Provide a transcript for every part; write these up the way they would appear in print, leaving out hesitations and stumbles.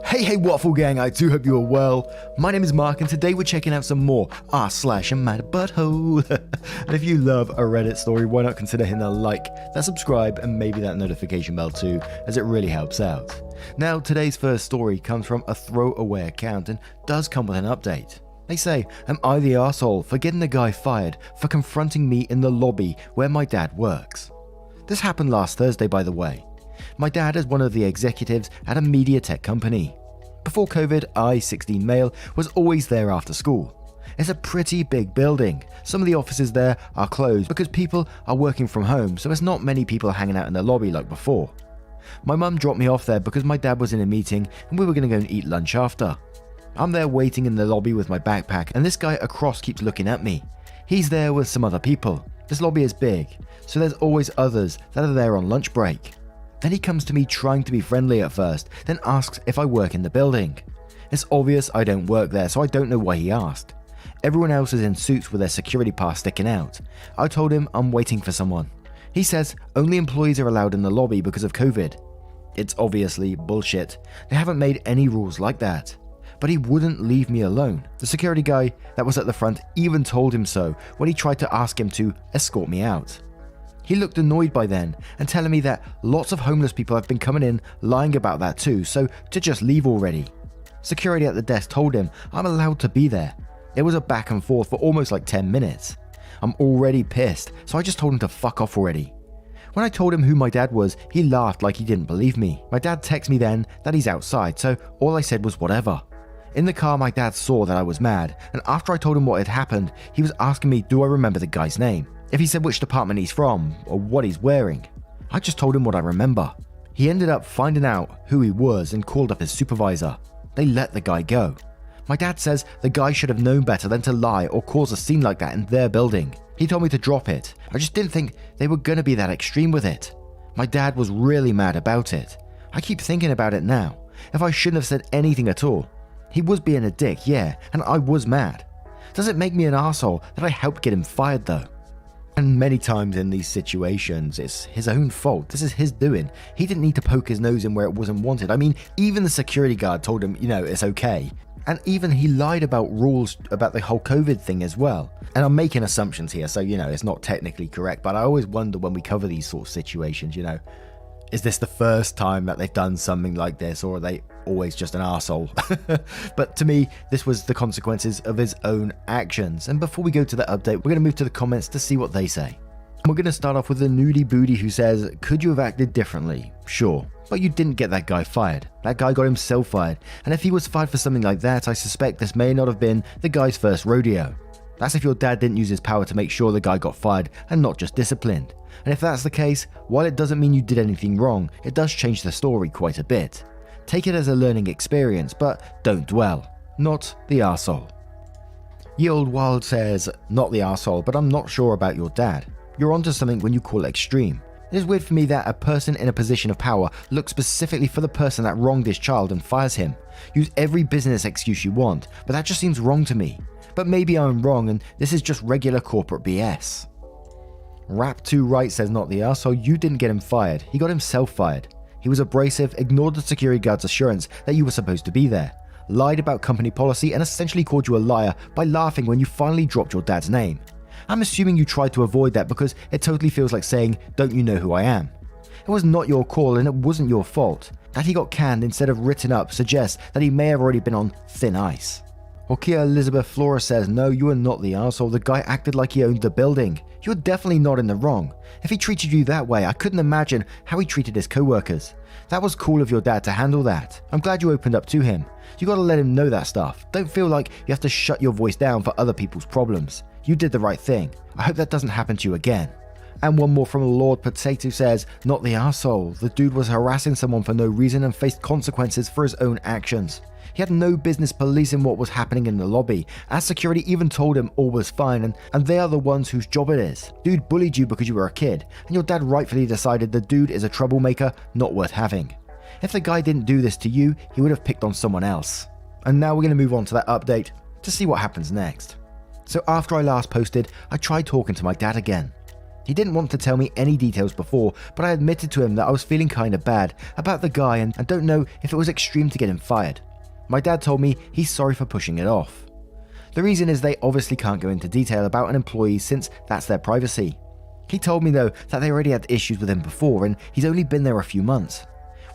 Hey Waffle Gang, I do hope you are well. My name is Mark and today we're checking out some more r/mad butthole. And if you love a Reddit story, why not consider hitting that like, that subscribe and maybe that notification bell too, as it really helps out. Now today's first story comes from a throwaway account and does come with an update. They say, am I the arsehole for getting the guy fired for confronting me in the lobby where my dad works? This happened last Thursday, by the way. My dad is one of the executives at a media tech company. Before COVID, I, 16 male, was always there after school. It's a pretty big building. Some of the offices there are closed because people are working from home, so there's not many people hanging out in the lobby like before. My mum dropped me off there because my dad was in a meeting and we were going to go and eat lunch after. I'm there waiting in the lobby with my backpack and this guy across keeps looking at me. He's there with some other people. This lobby is big, so there's always others that are there on lunch break. Then he comes to me trying to be friendly at first, then asks if I work in the building. It's obvious I don't work there, so I don't know why he asked. Everyone else is in suits with their security pass sticking out. I told him I'm waiting for someone. He says only employees are allowed in the lobby because of COVID. It's obviously bullshit. They haven't made any rules like that. But he wouldn't leave me alone. The security guy that was at the front even told him so when he tried to ask him to escort me out. He looked annoyed by then and telling me that lots of homeless people have been coming in lying about that too, so to just leave already. Security at the desk told him I'm allowed to be there. It was a back and forth for almost like 10 minutes. I'm already pissed, so I just told him to fuck off already. When I told him who my dad was, he laughed like he didn't believe me. My dad texted me then that he's outside, so all I said was whatever. In the car, my dad saw that I was mad, and after I told him what had happened, he was asking me do I remember the guy's name, if he said which department he's from, or what he's wearing. I just told him what I remember. He ended up finding out who he was and called up his supervisor. They let the guy go. My dad says the guy should have known better than to lie or cause a scene like that in their building. He told me to drop it. I just didn't think they were gonna be that extreme with it. My dad was really mad about it. I keep thinking about it now. If I shouldn't have said anything at all. He was being a dick, yeah, and I was mad. Does it make me an arsehole that I helped get him fired though? And many times in these situations, it's his own fault. This is his doing. He didn't need to poke his nose in where it wasn't wanted. I mean, even the security guard told him, it's okay. And even he lied about rules about the whole COVID thing as well. And I'm making assumptions here, so, it's not technically correct. But I always wonder when we cover these sort of situations, is this the first time that they've done something like this, or are they always just an arsehole? But to me, this was the consequences of his own actions. And before we go to the update, we're going to move to the comments to see what they say. And we're going to start off with the Nudie Booty who says, could you have acted differently? Sure, but you didn't get that guy fired. That guy got himself fired. And if he was fired for something like that, I suspect this may not have been the guy's first rodeo. That's if your dad didn't use his power to make sure the guy got fired and not just disciplined. And if that's the case, while it doesn't mean you did anything wrong, it does change the story quite a bit. Take it as a learning experience, but don't dwell. Not the arsehole. Ye Old Wild says, not the arsehole, but I'm not sure about your dad. You're onto something when you call it extreme. It is weird for me that a person in a position of power looks specifically for the person that wronged his child and fires him. Use every business excuse you want, but that just seems wrong to me. But maybe I'm wrong and this is just regular corporate BS. Rap2Right says, not the arsehole, you didn't get him fired, he got himself fired. He was abrasive, ignored the security guard's assurance that you were supposed to be there, lied about company policy and essentially called you a liar by laughing when you finally dropped your dad's name. I'm assuming you tried to avoid that because it totally feels like saying, don't you know who I am? It was not your call and it wasn't your fault. That he got canned instead of written up suggests that he may have already been on thin ice. Orkia Elizabeth Flora says, no, you are not the arsehole, the guy acted like he owned the building. You're definitely not in the wrong. If he treated you that way, I couldn't imagine how he treated his co-workers. That was cool of your dad to handle that. I'm glad you opened up to him. You gotta let him know that stuff. Don't feel like you have to shut your voice down for other people's problems. You did the right thing. I hope that doesn't happen to you again. And one more from Lord Potato says, not the arsehole. The dude was harassing someone for no reason and faced consequences for his own actions. He had no business policing what was happening in the lobby, as security even told him all was fine and they are the ones whose job it is. Dude bullied you because you were a kid, and your dad rightfully decided the dude is a troublemaker not worth having. If the guy didn't do this to you, he would have picked on someone else. And now we're going to move on to that update to see what happens next. So after I last posted, I tried talking to my dad again. He didn't want to tell me any details before, but I admitted to him that I was feeling kinda bad about the guy and don't know if it was extreme to get him fired. My dad told me he's sorry for pushing it off. The reason is they obviously can't go into detail about an employee since that's their privacy. He told me though that they already had issues with him before and he's only been there a few months.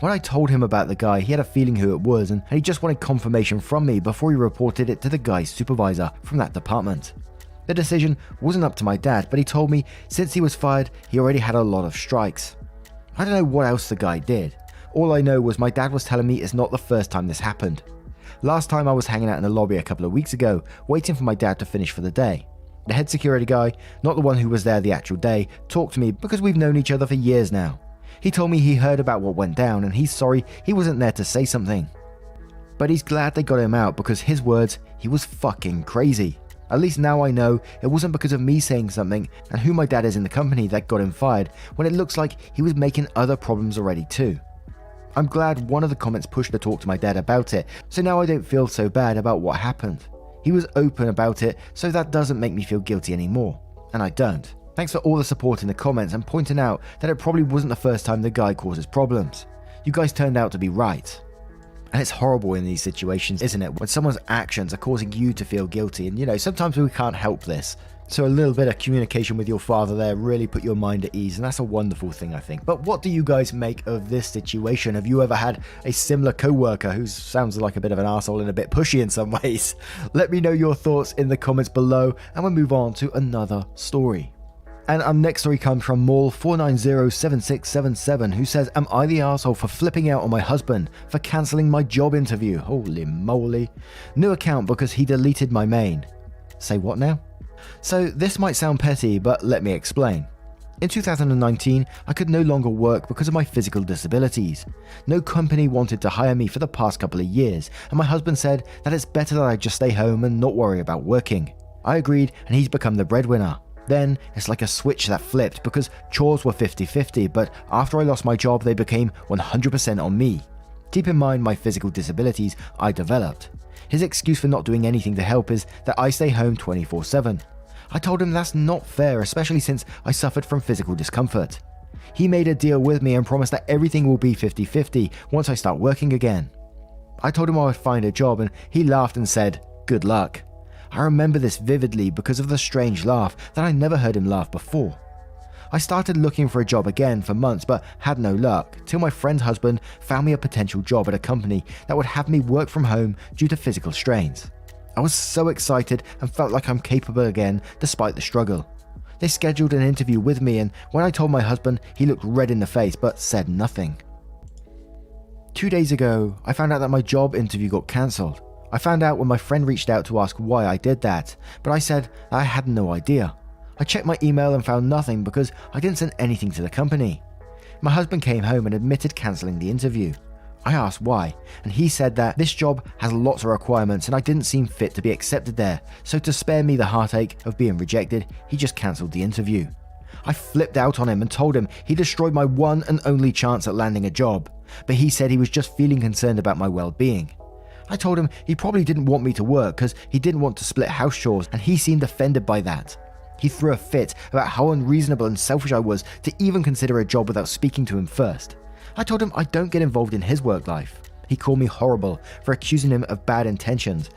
When I told him about the guy, he had a feeling who it was and he just wanted confirmation from me before he reported it to the guy's supervisor from that department. The decision wasn't up to my dad, but he told me since he was fired, he already had a lot of strikes. I don't know what else the guy did. All I know was my dad was telling me it's not the first time this happened. Last time I was hanging out in the lobby a couple of weeks ago, waiting for my dad to finish for the day. The head security guy, not the one who was there the actual day, talked to me because we've known each other for years now. He told me he heard about what went down and he's sorry he wasn't there to say something. But he's glad they got him out because his words, he was fucking crazy. At least now I know it wasn't because of me saying something and who my dad is in the company that got him fired when it looks like he was making other problems already too. I'm glad one of the comments pushed to talk to my dad about it, so now I don't feel so bad about what happened. He was open about it, so that doesn't make me feel guilty anymore. And I don't. Thanks for all the support in the comments and pointing out that it probably wasn't the first time the guy causes problems. You guys turned out to be right. And it's horrible in these situations, isn't it? When someone's actions are causing you to feel guilty. And sometimes we can't help this. So a little bit of communication with your father there really put your mind at ease. And that's a wonderful thing, I think. But what do you guys make of this situation? Have you ever had a similar co-worker who sounds like a bit of an arsehole and a bit pushy in some ways? Let me know your thoughts in the comments below. And we'll move on to another story. And our next story comes from Maul4907677 who says, am I the arsehole for flipping out on my husband for cancelling my job interview? Holy moly. New account because he deleted my main. Say what now? So this might sound petty, but let me explain. In 2019, I could no longer work because of my physical disabilities. No company wanted to hire me for the past couple of years, and my husband said that it's better that I just stay home and not worry about working. I agreed and he's become the breadwinner. Then, it's like a switch that flipped because chores were 50-50, but after I lost my job, they became 100% on me. Keep in mind my physical disabilities I developed. His excuse for not doing anything to help is that I stay home 24/7. I told him that's not fair, especially since I suffered from physical discomfort. He made a deal with me and promised that everything will be 50-50 once I start working again. I told him I would find a job and he laughed and said, good luck. I remember this vividly because of the strange laugh that I never heard him laugh before. I started looking for a job again for months but had no luck till my friend's husband found me a potential job at a company that would have me work from home due to physical strains. I was so excited and felt like I'm capable again despite the struggle. They scheduled an interview with me and when I told my husband, he looked red in the face but said nothing. 2 days ago, I found out that my job interview got cancelled. I found out when my friend reached out to ask why I did that, but I said I had no idea. I checked my email and found nothing because I didn't send anything to the company. My husband came home and admitted cancelling the interview. I asked why, and he said that this job has lots of requirements and I didn't seem fit to be accepted there, so to spare me the heartache of being rejected, he just cancelled the interview. I flipped out on him and told him he destroyed my one and only chance at landing a job, but he said he was just feeling concerned about my well-being. I told him he probably didn't want me to work because he didn't want to split house chores and he seemed offended by that. He threw a fit about how unreasonable and selfish I was to even consider a job without speaking to him first. I told him I don't get involved in his work life. He called me horrible for accusing him of bad intentions,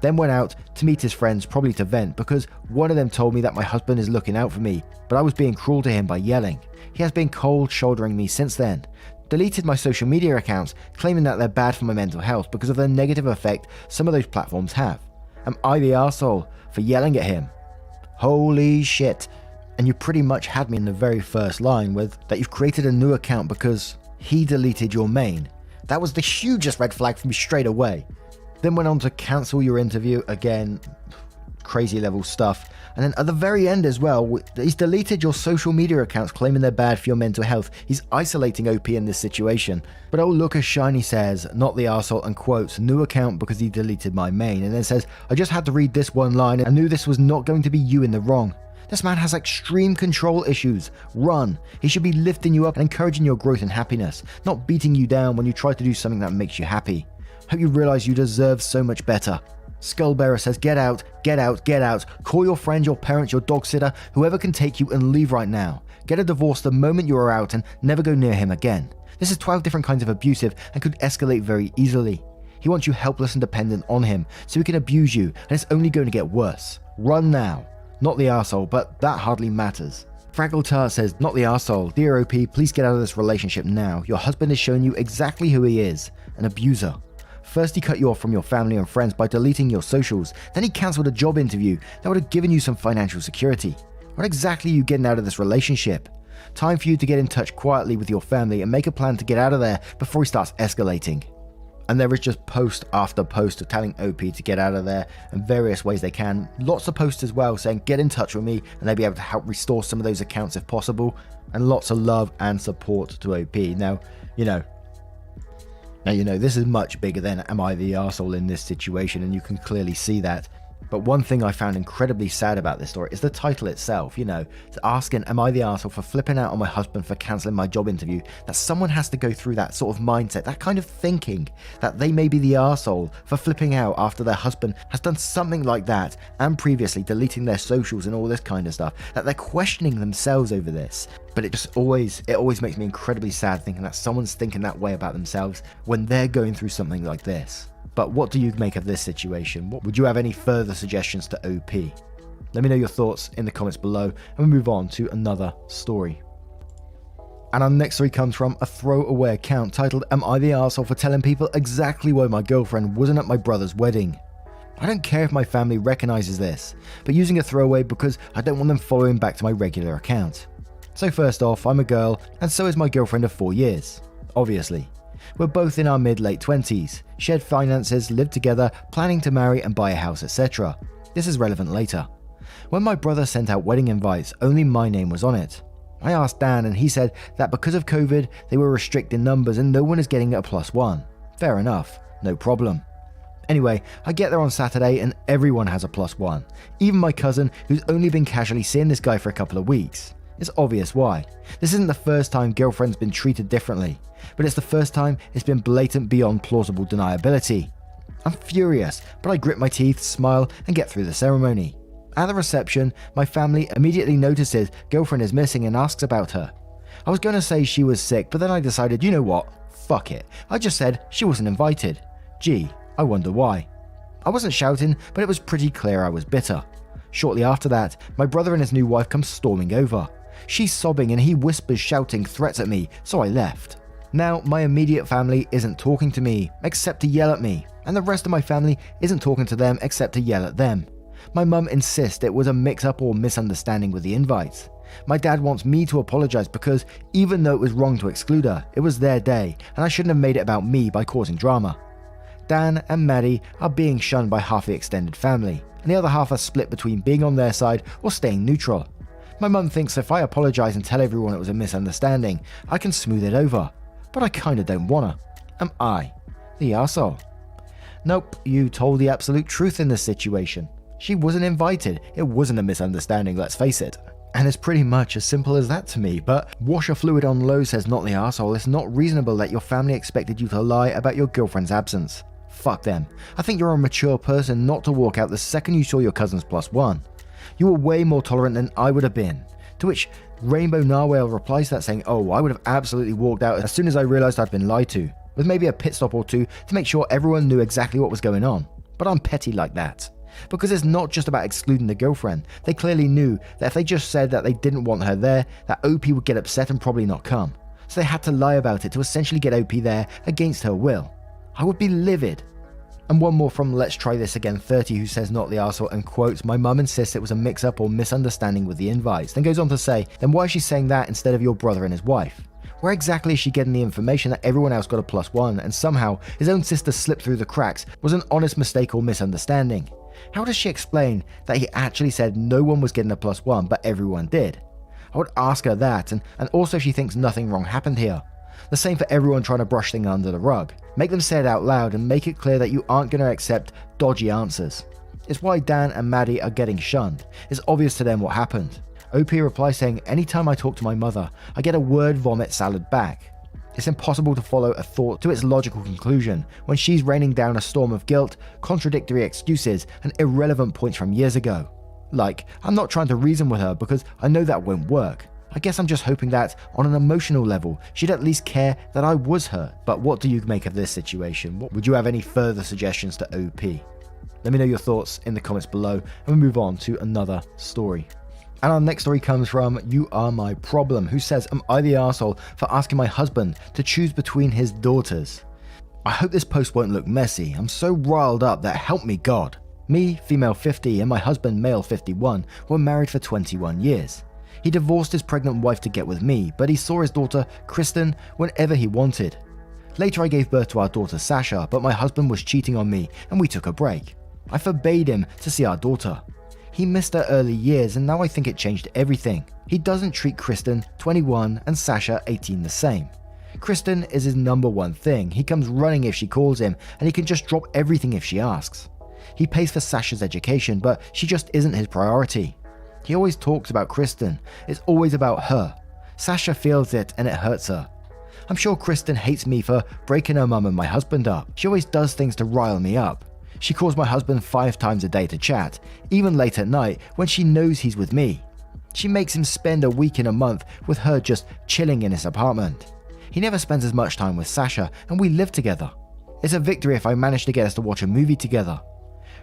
then went out to meet his friends, probably to vent, because one of them told me that my husband is looking out for me, but I was being cruel to him by yelling. He has been cold shouldering me since then. Deleted my social media accounts, claiming that they're bad for my mental health because of the negative effect some of those platforms have. Am I the arsehole for yelling at him? Holy shit. And you pretty much had me in the very first line with that you've created a new account because he deleted your main. That was the hugest red flag for me straight away. Then went on to cancel your interview again, crazy level stuff. And then at the very end as well, he's deleted your social media accounts claiming they're bad for your mental health. He's isolating OP in this situation. But oh look, as Shiny says, not the arsehole, and quotes, new account because he deleted my main. And then says, I just had to read this one line and I knew this was not going to be you in the wrong. This man has extreme control issues. Run. He should be lifting you up and encouraging your growth and happiness, not beating you down when you try to do something that makes you happy. Hope you realize you deserve so much better. Skullbearer says, get out, get out, get out. Call your friend, your parents, your dog sitter, whoever can take you, and leave right now. Get a divorce the moment you are out and never go near him again. This is 12 different kinds of abusive and could escalate very easily. He wants you helpless and dependent on him so he can abuse you, and it's only going to get worse. Run now. Not the arsehole, but that hardly matters. Fraggle Tart says, not the arsehole. Dear OP, please get out of this relationship now. Your husband is showing you exactly who he is, an abuser. First he cut you off from your family and friends by deleting your socials, then he cancelled a job interview that would have given you some financial security. What exactly are you getting out of this relationship? Time for you to get in touch quietly with your family and make a plan to get out of there before he starts escalating. And there is just post after post of telling OP to get out of there in various ways they can. Lots of posts as well saying get in touch with me and they'll be able to help restore some of those accounts if possible. And lots of love and support to OP. Now, you know, this is much bigger than am I the arsehole in this situation, and you can clearly see that. But one thing I found incredibly sad about this story is the title itself, asking, am I the arsehole for flipping out on my husband for cancelling my job interview? That someone has to go through that sort of mindset, that kind of thinking, that they may be the arsehole for flipping out after their husband has done something like that, and previously deleting their socials and all this kind of stuff, that they're questioning themselves over this. But it always makes me incredibly sad thinking that someone's thinking that way about themselves when they're going through something like this. But what do you make of this situation? Would you have any further suggestions to OP? Let me know your thoughts in the comments below, and we'll move on to another story. And our next story comes from a throwaway account titled, Am I the arsehole for telling people exactly why my girlfriend wasn't at my brother's wedding? I don't care if my family recognizes this, but using a throwaway because I don't want them following back to my regular account. So first off, I'm a girl, and so is my girlfriend of 4 years. Obviously. We're both in our mid-late 20s, shared finances, live together, planning to marry and buy a house, etc. This is relevant later. When my brother sent out wedding invites, only my name was on it. I asked Dan and he said that because of COVID, they were restricting numbers and no one is getting a +1. Fair enough, no problem. Anyway, I get there on Saturday and everyone has a +1. Even my cousin, who's only been casually seeing this guy for a couple of weeks. It's obvious why. This isn't the first time girlfriend's been treated differently, but it's the first time it's been blatant beyond plausible deniability. I'm furious, but I grit my teeth, smile, and get through the ceremony. At the reception, my family immediately notices girlfriend is missing and asks about her. I was going to say she was sick, but then I decided, you know what? Fuck it. I just said she wasn't invited. Gee, I wonder why. I wasn't shouting, but it was pretty clear I was bitter. Shortly after that, my brother and his new wife come storming over. She's sobbing and he whispers shouting threats at me, so I left. Now, my immediate family isn't talking to me, except to yell at me, and the rest of my family isn't talking to them except to yell at them. My mum insists it was a mix-up or misunderstanding with the invites. My dad wants me to apologise because, even though it was wrong to exclude her, it was their day, and I shouldn't have made it about me by causing drama. Dan and Maddie are being shunned by half the extended family, and the other half are split between being on their side or staying neutral. My mum thinks if I apologise and tell everyone it was a misunderstanding, I can smooth it over. But I kinda don't wanna. Am I the arsehole? Nope, you told the absolute truth in this situation. She wasn't invited. It wasn't a misunderstanding, let's face it. And it's pretty much as simple as that to me, but Washer Fluid on Low says not the arsehole. It's not reasonable that your family expected you to lie about your girlfriend's absence. Fuck them. I think you're a mature person not to walk out the second you saw your cousin's +1. You were way more tolerant than I would have been. To which Rainbow Narwhale replies to that saying, oh, I would have absolutely walked out as soon as I realised I'd been lied to, with maybe a pit stop or two to make sure everyone knew exactly what was going on. But I'm petty like that. Because it's not just about excluding the girlfriend. They clearly knew that if they just said that they didn't want her there, that OP would get upset and probably not come. So they had to lie about it to essentially get OP there against her will. I would be livid. And one more from Let's Try This Again 30 who says not the arsehole and quotes, my mum insists it was a mix-up or misunderstanding with the invites, then goes on to say, then why is she saying that instead of your brother and his wife? Where exactly is she getting the information that everyone else got a +1 and somehow his own sister slipped through the cracks was an honest mistake or misunderstanding? How does she explain that he actually said no one was getting a +1 but everyone did? I would ask her that, and also if she thinks nothing wrong happened here. The same for everyone trying to brush things under the rug. Make them say it out loud and make it clear that you aren't going to accept dodgy answers. It's why Dan and Maddie are getting shunned. It's obvious to them what happened. OP replies saying, anytime I talk to my mother, I get a word vomit salad back. It's impossible to follow a thought to its logical conclusion when she's raining down a storm of guilt, contradictory excuses, and irrelevant points from years ago. Like, I'm not trying to reason with her because I know that won't work. I guess I'm just hoping that, on an emotional level, she'd at least care that I was hurt. But what do you make of this situation? Would you have any further suggestions to OP? Let me know your thoughts in the comments below, and we'll move on to another story. And our next story comes from You Are My Problem, who says, am I the arsehole for asking my husband to choose between his daughters? I hope this post won't look messy. I'm so riled up that help me God. Me, female 50, and my husband, male 51, were married for 21 years. He divorced his pregnant wife to get with me, but he saw his daughter, Kristen, whenever he wanted. Later I gave birth to our daughter Sasha, but my husband was cheating on me and we took a break. I forbade him to see our daughter. He missed her early years and now I think it changed everything. He doesn't treat Kristen, 21, and Sasha, 18, the same. Kristen is his number one thing. He comes running if she calls him and he can just drop everything if she asks. He pays for Sasha's education, but she just isn't his priority. He always talks about Kristen. It's always about her. Sasha feels it and it hurts her. I'm sure Kristen hates me for breaking her mum and my husband up. She always does things to rile me up. She calls my husband 5 times a day to chat, even late at night when she knows he's with me. She makes him spend a week in a month with her just chilling in his apartment. He never spends as much time with Sasha and we live together. It's a victory if I manage to get us to watch a movie together.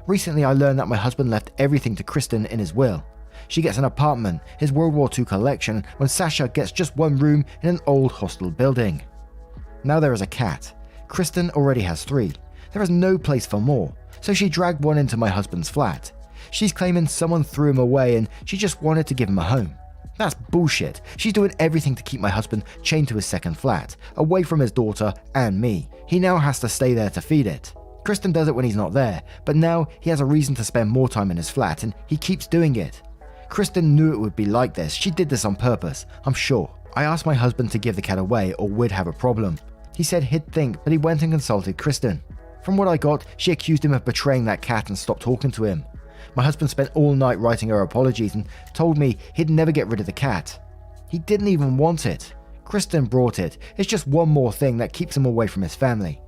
Recently I learned that my husband left everything to Kristen in his will. She gets an apartment, his World War II collection, when Sasha gets just one room in an old hostel building. Now there is a cat. Kristen already has 3. There is no place for more, so she dragged one into my husband's flat. She's claiming someone threw him away and she just wanted to give him a home. That's bullshit. She's doing everything to keep my husband chained to his second flat, away from his daughter and me. He now has to stay there to feed it. Kristen does it when he's not there, but now he has a reason to spend more time in his flat and he keeps doing it. Kristen knew it would be like this. She did this on purpose, I'm sure. I asked my husband to give the cat away or we'd have a problem. He said he'd think, but he went and consulted Kristen. From what I got, she accused him of betraying that cat and stopped talking to him. My husband spent all night writing her apologies and told me he'd never get rid of the cat. He didn't even want it. Kristen brought it. It's just one more thing that keeps him away from his family.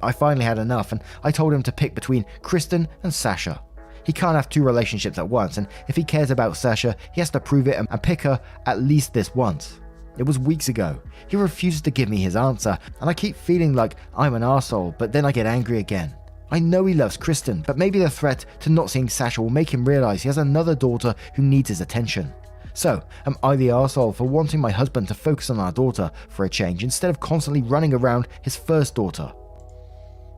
I finally had enough and I told him to pick between Kristen and Sasha. He can't have 2 relationships at once, and if he cares about Sasha, he has to prove it and pick her at least this once. It was weeks ago. He refuses to give me his answer, and I keep feeling like I'm an arsehole, but then I get angry again. I know he loves Kristen, but maybe the threat to not seeing Sasha will make him realize he has another daughter who needs his attention. So, am I the arsehole for wanting my husband to focus on our daughter for a change instead of constantly running around his first daughter?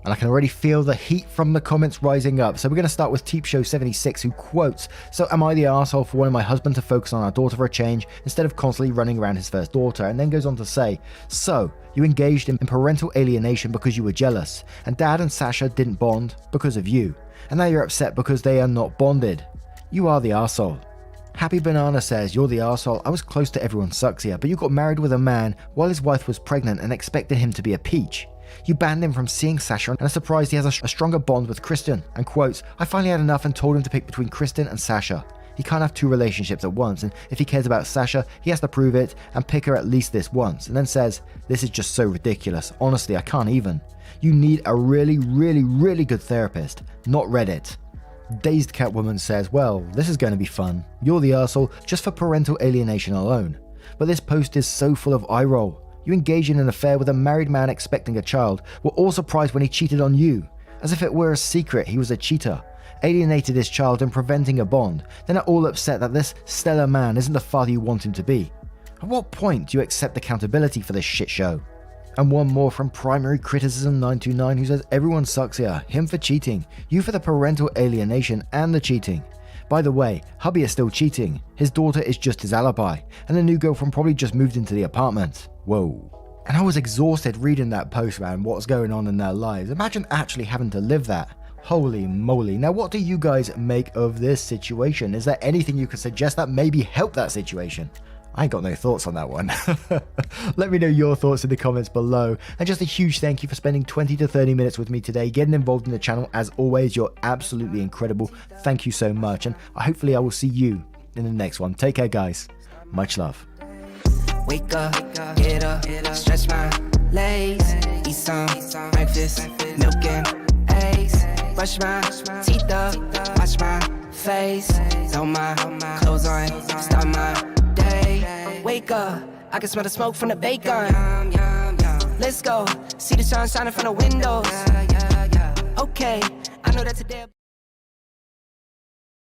And I can already feel the heat from the comments rising up. So we're going to start with TeepShow76, who quotes, so am I the arsehole for wanting my husband to focus on our daughter for a change instead of constantly running around his first daughter? And then goes on to say, so you engaged in parental alienation because you were jealous, and Dad and Sasha didn't bond because of you, and now you're upset because they are not bonded. You are the arsehole. Happy Banana says, you're the arsehole. I was close to Everyone Sucks here, but you got married with a man while his wife was pregnant and expected him to be a peach. You banned him from seeing Sasha and are surprised he has a stronger bond with Kristen, and quotes, I finally had enough and told him to pick between Kristen and Sasha. He can't have 2 relationships at once, and if he cares about Sasha, he has to prove it and pick her at least this once, and then says, this is just so ridiculous. Honestly, I can't even. You need a really, really, really good therapist, not Reddit. Dazed Catwoman says, well, this is going to be fun. You're the arsehole just for parental alienation alone. But this post is so full of eye roll. You engaged in an affair with a married man expecting a child, were all surprised when he cheated on you, as if it were a secret he was a cheater, alienated his child and preventing a bond, then are all upset that this stellar man isn't the father you want him to be. At what point do you accept accountability for this shit show? And one more from Primary Criticism 929, who says, everyone sucks here, him for cheating, you for the parental alienation and the cheating. By the way, hubby is still cheating, his daughter is just his alibi, and the new girlfriend probably just moved into the apartment. Whoa. And I was exhausted reading that post, man, what's going on in their lives. Imagine actually having to live that. Holy moly. Now, what do you guys make of this situation? Is there anything you could suggest that maybe help that situation? I ain't got no thoughts on that one. Let me know your thoughts in the comments below. And just a huge thank you for spending 20 to 30 minutes with me today, getting involved in the channel. As always, you're absolutely incredible. Thank you so much. And hopefully I will see you in the next one. Take care, guys. Much love. Wake up, get up, stretch my Lays, eat some breakfast, milk and eggs. Brush my teeth up, wash my face. Throw my clothes on, start my day. Wake up, I can smell the smoke from the bacon. Let's go, see the sun shining from the windows. Okay, I know that today